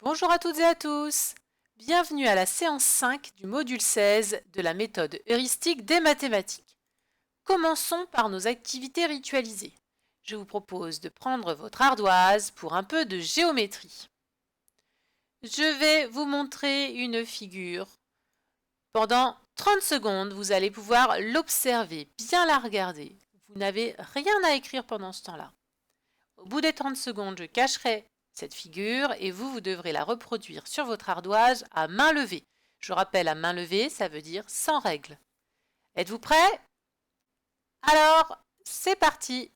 Bonjour à toutes et à tous. Bienvenue à la séance 5 du module 16 de la méthode heuristique des mathématiques. Commençons par nos activités ritualisées. Je vous propose de prendre votre ardoise pour un peu de géométrie. Je vais vous montrer une figure. Pendant 30 secondes, vous allez pouvoir l'observer, bien la regarder. Vous n'avez rien à écrire pendant ce temps-là. Au bout des 30 secondes, je cacherai cette figure et vous devrez la reproduire sur votre ardoise à main levée. Je rappelle, à main levée, ça veut dire sans règle. Êtes-vous prêts? Alors, c'est parti!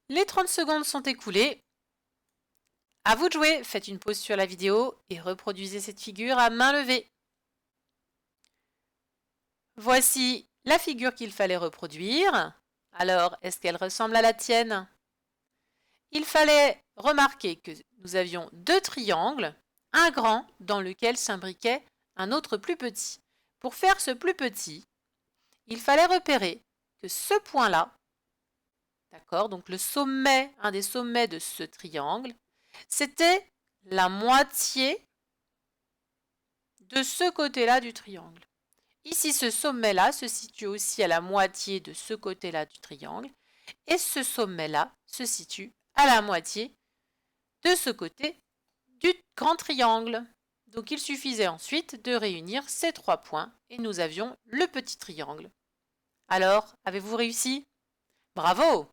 Les 30 secondes sont écoulées. À vous de jouer, faites une pause sur la vidéo et reproduisez cette figure à main levée. Voici la figure qu'il fallait reproduire. Alors, est-ce qu'elle ressemble à la tienne? Il fallait remarquer que nous avions deux triangles, un grand dans lequel s'imbriquait un autre plus petit. Pour faire ce plus petit, il fallait repérer que ce point-là, d'accord, donc le sommet, un des sommets de ce triangle, c'était la moitié de ce côté-là du triangle. Ici, ce sommet-là se situe aussi à la moitié de ce côté-là du triangle, et ce sommet-là se situe à la moitié de ce côté du grand triangle. Donc il suffisait ensuite de réunir ces trois points et nous avions le petit triangle. Alors, avez-vous réussi? Bravo!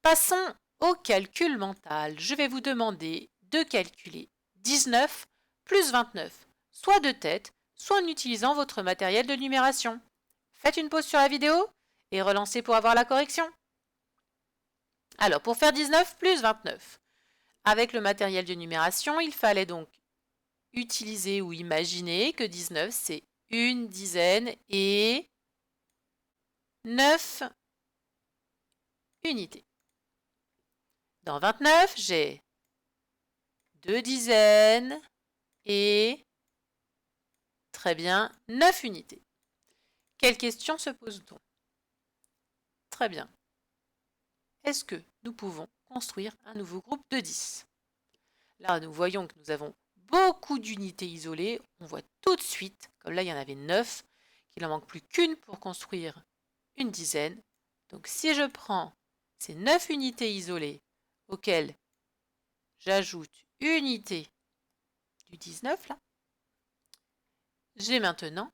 Passons au calcul mental. Je vais vous demander de calculer 19 plus 29, soit de tête, soit en utilisant votre matériel de numération. Faites une pause sur la vidéo et relancez pour avoir la correction. Alors, pour faire 19 plus 29, avec le matériel de numération, il fallait donc utiliser ou imaginer que 19, c'est une dizaine et 9 unités. Dans 29, j'ai 2 dizaines et, très bien, 9 unités. Quelle question se pose-t-on? Très bien. Est-ce que nous pouvons construire un nouveau groupe de 10? Là, nous voyons que nous avons beaucoup d'unités isolées. On voit tout de suite, comme là il y en avait 9, qu'il n'en manque plus qu'une pour construire une dizaine. Donc si je prends ces 9 unités isolées auxquelles j'ajoute une unité du 19, là, j'ai maintenant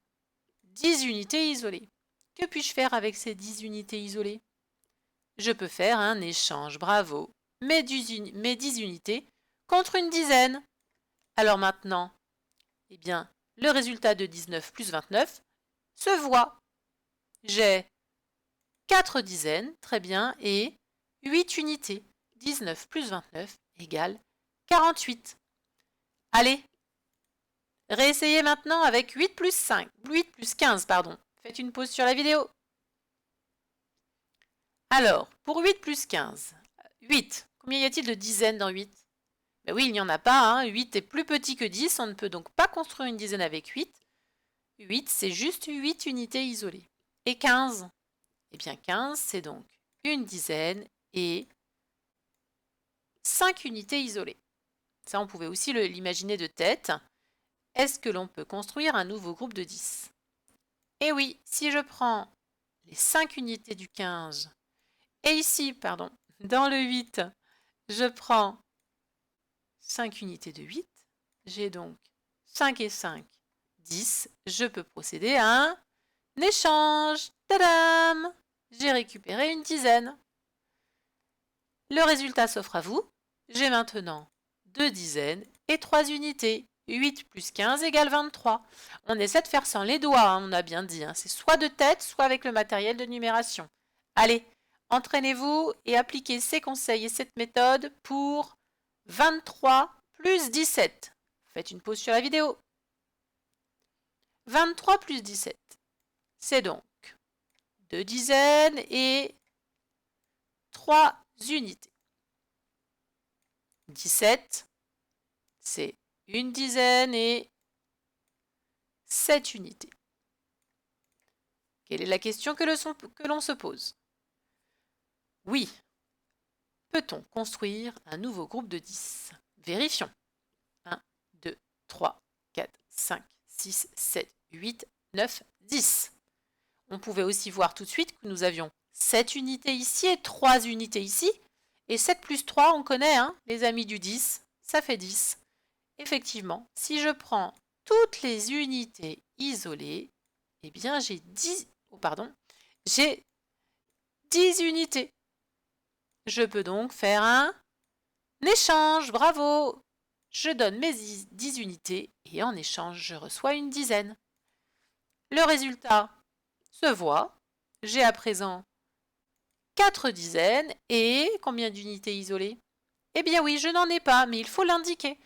10 unités isolées. Que puis-je faire avec ces 10 unités isolées? Je peux faire un échange, bravo. Mes 10 unités contre une dizaine. Alors maintenant, eh bien, le résultat de 19 plus 29 se voit. J'ai 4 dizaines, très bien, et 8 unités. 19 plus 29 égale 48. Allez, réessayez maintenant avec 8 plus 15, pardon. Faites une pause sur la vidéo. Alors, pour 8 plus 15, 8, combien y a-t-il de dizaines dans 8? Ben oui, il n'y en a pas, hein. 8 est plus petit que 10, on ne peut donc pas construire une dizaine avec 8. 8, c'est juste 8 unités isolées. Et 15? Eh bien 15, c'est donc une dizaine et 5 unités isolées. Ça, on pouvait aussi l'imaginer de tête. Est-ce que l'on peut construire un nouveau groupe de 10? Eh oui, si je prends les 5 unités du 15, et ici, pardon, dans le 8, je prends 5 unités de 8, j'ai donc 5 et 5, 10, je peux procéder à un échange. Tadam! J'ai récupéré une dizaine. Le résultat s'offre à vous. J'ai maintenant 2 dizaines et 3 unités. 8 plus 15 égale 23. On essaie de faire sans les doigts, hein, on a bien dit. Hein. C'est soit de tête, soit avec le matériel de numération. Allez, entraînez-vous et appliquez ces conseils et cette méthode pour 23 plus 17. Faites une pause sur la vidéo. 23 plus 17, c'est donc 2 dizaines et 3 unités. 17, c'est 1 dizaine et 7 unités. Quelle est la question que l'on se pose? Oui. Peut-on construire un nouveau groupe de 10? Vérifions. 1, 2, 3, 4, 5, 6, 7, 8, 9, 10. On pouvait aussi voir tout de suite que nous avions 7 unités ici et 3 unités ici. Et 7 plus 3, on connaît, hein, les amis du 10, ça fait 10. Effectivement, si je prends toutes les unités isolées, eh bien j'ai 10 unités. Je peux donc faire un échange, bravo! Je donne mes 10 unités et en échange, je reçois une dizaine. Le résultat se voit. J'ai à présent 4 dizaines et combien d'unités isolées? Eh bien oui, je n'en ai pas, mais il faut l'indiquer.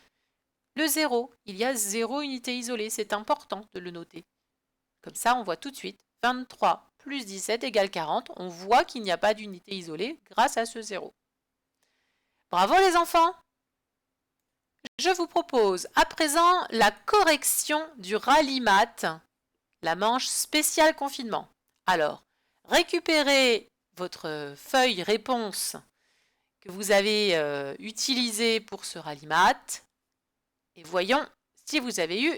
Le 0, il y a 0 unité isolée, c'est important de le noter. Comme ça, on voit tout de suite, 23 plus 17 égale 40. On voit qu'il n'y a pas d'unité isolée grâce à ce 0. Bravo les enfants! Je vous propose à présent la correction du rallye-maths, la manche spéciale confinement. Alors, récupérez votre feuille réponse que vous avez utilisée pour ce rallye-maths et voyons si vous avez eu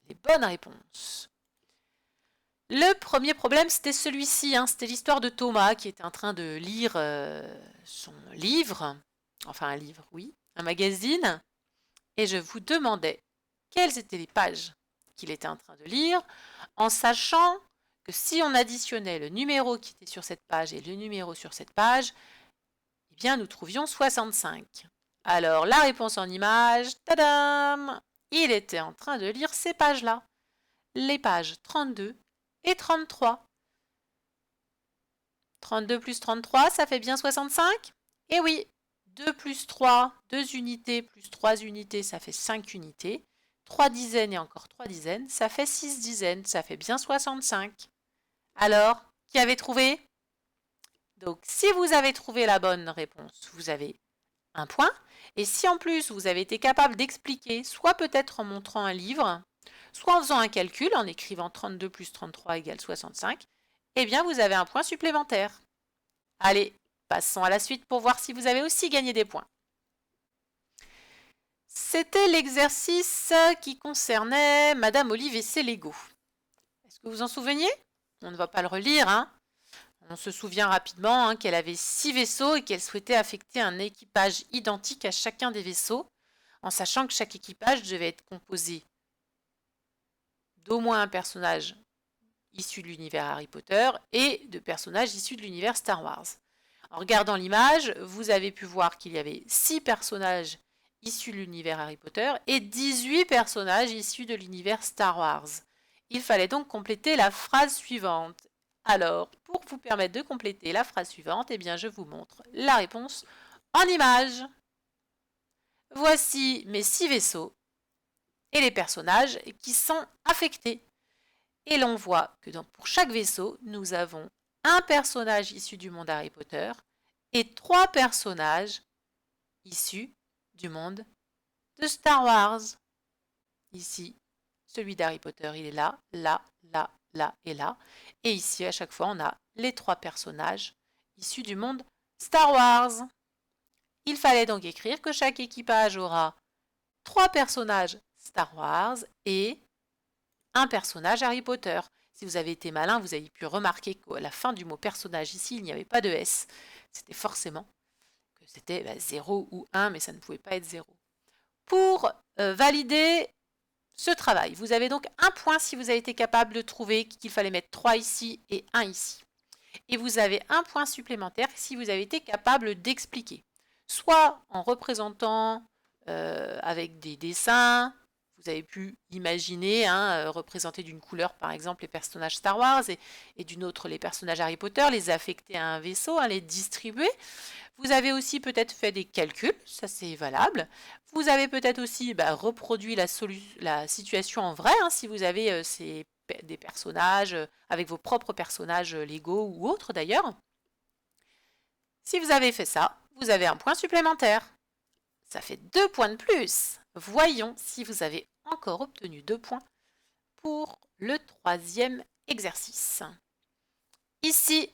les bonnes réponses. Le premier problème, c'était celui-ci, hein, c'était l'histoire de Thomas qui était en train de lire son livre, enfin un livre, oui, un magazine, et je vous demandais quelles étaient les pages qu'il était en train de lire, en sachant que si on additionnait le numéro qui était sur cette page et le numéro sur cette page, eh bien nous trouvions 65. Alors la réponse en image, tadam! Il était en train de lire ces pages-là, les pages 32 et 33. 32 plus 33, ça fait bien 65? Eh oui, 2 plus 3, 2 unités plus 3 unités, ça fait 5 unités. 3 dizaines et encore 3 dizaines, ça fait 6 dizaines, ça fait bien 65. Alors, qui avait trouvé? Donc, si vous avez trouvé la bonne réponse, vous avez un point. Et si en plus, vous avez été capable d'expliquer, soit peut-être en montrant un livre, soit en faisant un calcul, en écrivant 32 plus 33 égale 65, eh bien, vous avez un point supplémentaire. Allez, passons à la suite pour voir si vous avez aussi gagné des points. C'était l'exercice qui concernait Madame Olive et ses Legos. Est-ce que vous en souveniez? On ne va pas le relire, hein. On se souvient rapidement hein, qu'elle avait 6 vaisseaux et qu'elle souhaitait affecter un équipage identique à chacun des vaisseaux, en sachant que chaque équipage devait être composé d'au moins un personnage issu de l'univers Harry Potter et de personnages issus de l'univers Star Wars. En regardant l'image, vous avez pu voir qu'il y avait 6 personnages issus de l'univers Harry Potter et 18 personnages issus de l'univers Star Wars. Il fallait donc compléter la phrase suivante. Alors, pour vous permettre de compléter la phrase suivante, eh bien, je vous montre la réponse en image. Voici mes 6 vaisseaux et les personnages qui sont affectés. Et l'on voit que pour chaque vaisseau, nous avons un personnage issu du monde Harry Potter et 3 personnages issus du monde de Star Wars. Ici, celui d'Harry Potter, il est là, là, là, là et là. Et ici, à chaque fois, on a les 3 personnages issus du monde Star Wars. Il fallait donc écrire que chaque équipage aura 3 personnages Star Wars et un personnage Harry Potter. Si vous avez été malin, vous avez pu remarquer qu'à la fin du mot personnage ici, il n'y avait pas de S. C'était forcément que c'était 0 ou 1, mais ça ne pouvait pas être 0. Pour valider ce travail, vous avez donc un point si vous avez été capable de trouver qu'il fallait mettre 3 ici et 1 ici. Et vous avez un point supplémentaire si vous avez été capable d'expliquer. Soit en représentant avec des dessins, vous avez pu imaginer représenter d'une couleur par exemple les personnages Star Wars et d'une autre les personnages Harry Potter, les affecter à un vaisseau, les distribuer. Vous avez aussi peut-être fait des calculs, ça c'est valable. Vous avez peut-être aussi reproduit la situation en vrai, hein, si vous avez des personnages, avec vos propres personnages Lego ou autres d'ailleurs. Si vous avez fait ça, vous avez un point supplémentaire. Ça fait 2 points de plus. Voyons si vous avez encore obtenu 2 points pour le 3e exercice. Ici,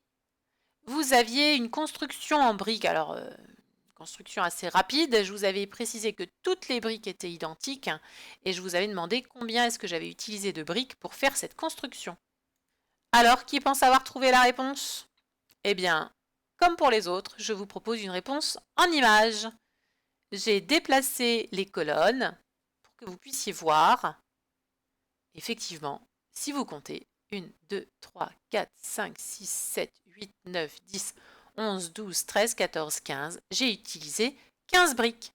vous aviez une construction en briques. Alors, construction assez rapide. Je vous avais précisé que toutes les briques étaient identiques et je vous avais demandé combien est-ce que j'avais utilisé de briques pour faire cette construction. Alors, qui pense avoir trouvé la réponse? Eh bien, comme pour les autres, je vous propose une réponse en images. J'ai déplacé les colonnes pour que vous puissiez voir. Effectivement, si vous comptez 1, 2, 3, 4, 5, 6, 7, 8, 9, 10, 11, 12, 13, 14, 15, j'ai utilisé 15 briques.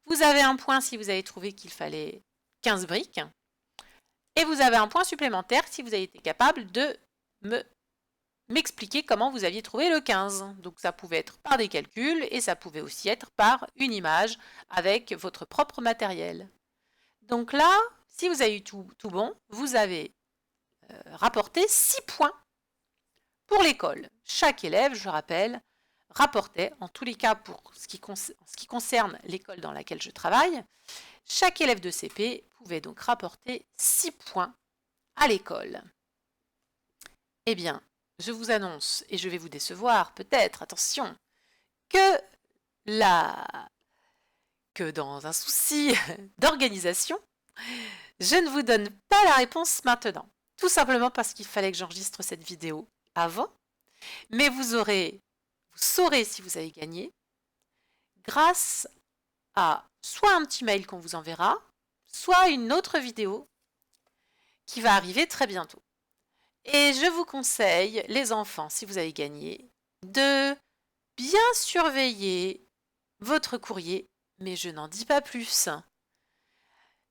Vous avez un point si vous avez trouvé qu'il fallait 15 briques. Et vous avez un point supplémentaire si vous avez été capable de m'expliquer comment vous aviez trouvé le 15. Donc ça pouvait être par des calculs et ça pouvait aussi être par une image avec votre propre matériel. Donc là, si vous avez eu tout bon, vous avez rapporté 6 points pour l'école. Chaque élève, je rappelle, rapportait, en tous les cas pour ce qui concerne l'école dans laquelle je travaille, chaque élève de CP pouvait donc rapporter 6 points à l'école. Eh bien, je vous annonce, et je vais vous décevoir peut-être, attention, que dans un souci d'organisation, je ne vous donne pas la réponse maintenant. Tout simplement parce qu'il fallait que j'enregistre cette vidéo avant. Mais vous saurez si vous avez gagné grâce à soit un petit mail qu'on vous enverra, soit une autre vidéo qui va arriver très bientôt. Et je vous conseille, les enfants, si vous avez gagné, de bien surveiller votre courrier, mais je n'en dis pas plus.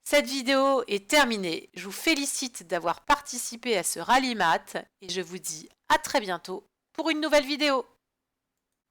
Cette vidéo est terminée. Je vous félicite d'avoir participé à ce rallye maths et je vous dis à très bientôt pour une nouvelle vidéo.